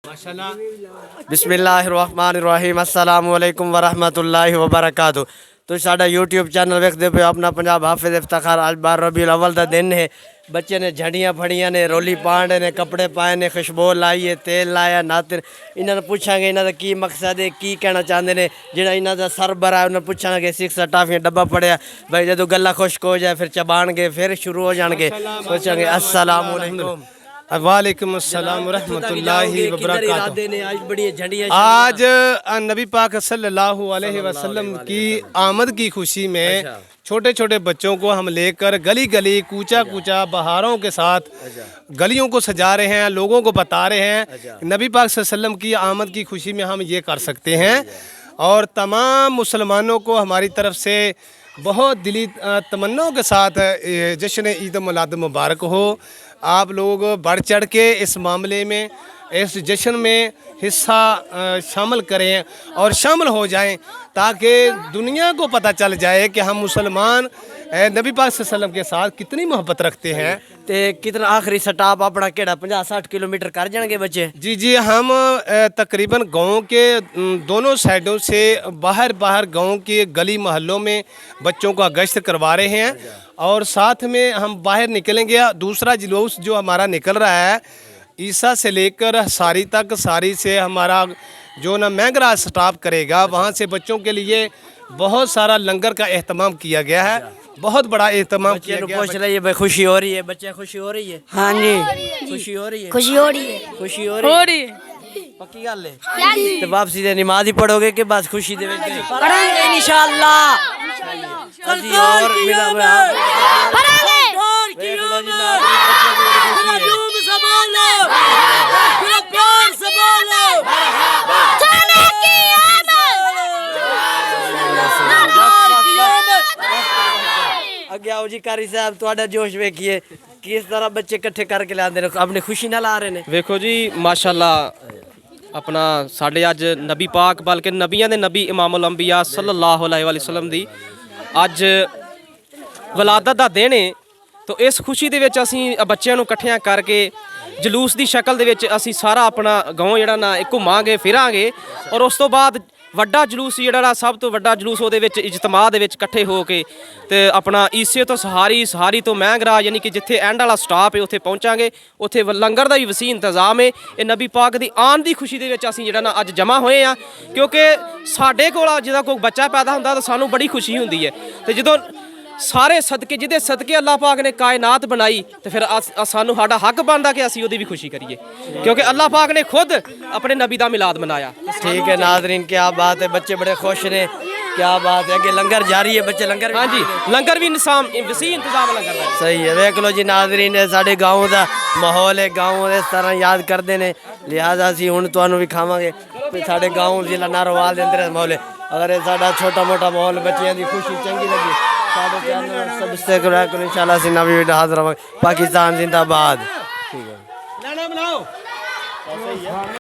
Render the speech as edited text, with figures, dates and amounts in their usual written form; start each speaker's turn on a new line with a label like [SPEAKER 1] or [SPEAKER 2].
[SPEAKER 1] बिस्मिल्लाहिर्रहमानिर्रहीम अस्सलामु अलैकुम वरहमतुल्लाहि वबरकातुहू। तो साडा यूट्यूब चैनल वेखदे पे अपना पंजाब हाफिज इफ्तिखार। अज 12 रबीउल अव्वल का दिन है। बच्चे ने झंडियाँ फड़ियाँ ने, रोली पांडे ने, कपड़े पाए ने, खुशबू लाई है, तेल लाया, नाते। इन्होंने पूछांगे इन्हों का की मकसद है, की कहना चाहते हैं। जो इन्हों का सरबरा है उन्हें पूछांगे सिक्स टाफियाँ डब्बा पड़िया भाई, जो गला खुश्क हो जाए फिर चबाणगे, फिर शुरू हो जाएंगे। पूछांगे अस्सलाम वालेकुम।
[SPEAKER 2] वालेकुम अस्सलाम रहमतुल्लाहि व बरकातुहू।
[SPEAKER 1] आज
[SPEAKER 2] आज नबी पाक सल्लल्लाहु अलैहि वसल्लम की आमद की खुशी में छोटे छोटे बच्चों को हम लेकर गली गली कूचा कूचा बहारों के साथ गलियों को सजा रहे हैं, लोगों को बता रहे हैं नबी पाक सल्लल्लाहु अलैहि वसल्लम की आमद की खुशी में हम ये कर सकते हैं। और तमाम मुसलमानों को हमारी तरफ से बहुत दिली तमन्नाओं के साथ जश्न ईद मिलाद मुबारक हो। आप लोग बढ़ चढ़ के इस मामले में, इस जश्न में हिस्सा शामिल करें और शामिल हो जाएं, ताकि दुनिया को पता चल जाए कि हम मुसलमान नबी पाक सल्लल्लाहु अलैहि वसल्लम के साथ कितनी मोहब्बत रखते हैं।
[SPEAKER 1] ते कितना आखिरी स्टॉप अपना केड़ा 50-60 किलोमीटर कर जाएंगे बच्चे?
[SPEAKER 2] जी हम तकरीबन गांव के दोनों साइडों से बाहर गांव के गली मोहल्लों में बच्चों का गश्त करवा रहे हैं। और साथ में हम बाहर निकलेंगे। दूसरा जुलूस जो हमारा निकल रहा है ईसा से लेकर सारी तक, सारी से हमारा जो ना मैंगरा स्टॉप करेगा, वहाँ से बच्चों के लिए बहुत सारा लंगर का एहतमाम किया गया है। बहुत बड़ा एहतमाम किया गया।
[SPEAKER 1] पूछ रही है खुशी हो रही है, बच्चे खुशी हो रही है?
[SPEAKER 3] हाँ जी,
[SPEAKER 1] खुशी हो रही है,
[SPEAKER 3] खुशी हो रही है,
[SPEAKER 1] खुशी हो रही है। पक्की गल है? तो वापसी दे नमाज ही पढ़ोगे कि बस खुशी दे विच गए?
[SPEAKER 3] पढ़ेंगे इंशाअल्लाह।
[SPEAKER 1] अजी और मिला
[SPEAKER 3] पढ़ेंगे।
[SPEAKER 1] अगे आओ जी कारी साहब, तुहाडा जोश वेखिए किस तरह बच्चे इकट्ठे करके लाते हैं, अपनी खुशी ना ला रहे हैं।
[SPEAKER 4] वेखो जी माशाअल्लाह अपना साढ़े अज नबी पाक बल्कि नबियां दे नबी इमामुल अंबिया सल्लल्लाहु अलैहि वसल्लम दी अज वलादत दा दिन है। तो इस खुशी दे विच असीं बच्चों नूं इकट्ठियां करके जलूस की शक्ल दे विच असीं सारा अपना गांव जिहड़ा ना घुमांगे फिरांगे। और उस तो बाद वड्डा जलूस जिहड़ा सब तो वड्डा जलूस उहदे विच इजतमा दे विच इकट्ठे हो के ते अपना ईसे तो सहारी, सहारी तो मैंगरा यानी कि जिथे एंड वाला स्टॉप है उत्थे पहुँचांगे। उत्थे लंगर दा भी वसी इंतजाम है। ये नबी पाक दी आन दी खुशी दे विच असीं जिहड़ा ना अज जमा होए आ, क्योंकि साडे कोल जिदा कोई बच्चा पैदा हुंदा तां सानूं बड़ी खुशी हुंदी है। ते जदों सारे सदके जिहदे सदके अल्लाह पाक ने कायनात बनाई तो फिर सानू साडा हक बनदा कि असीं ओहदी भी खुशी करिए, क्योंकि अल्लाह पाक ने खुद अपने नबी दा मिलाद मनाया।
[SPEAKER 1] ठीक है नाज़रीन, क्या बात है, बच्चे बड़े खुश ने, क्या बात है। अगे लंगर जारी है, बच्चे लंगर,
[SPEAKER 4] हाँ जी लंगर भी वसी इंतजाम लंगर दा
[SPEAKER 1] सही है। देख लो जी नाज़रीन, साढ़े गाँव का माहौल है, गाँव इस तरह याद करते हैं, लिहाजा असीं हुण तुहानूं भी खावांगे। साढ़े गाँव जिला नारोवाल के अंदर माहौल है। अगर ये साडा छोटा मोटा माहौल बच्चों की खुशी चंगी लगी साढ़े चैनल सब्सक्राइब करो। इंशाल्लाह असीं नवीं वीडियो हाज़र होवांगे। पाकिस्तान जिंदाबाद। ठीक है।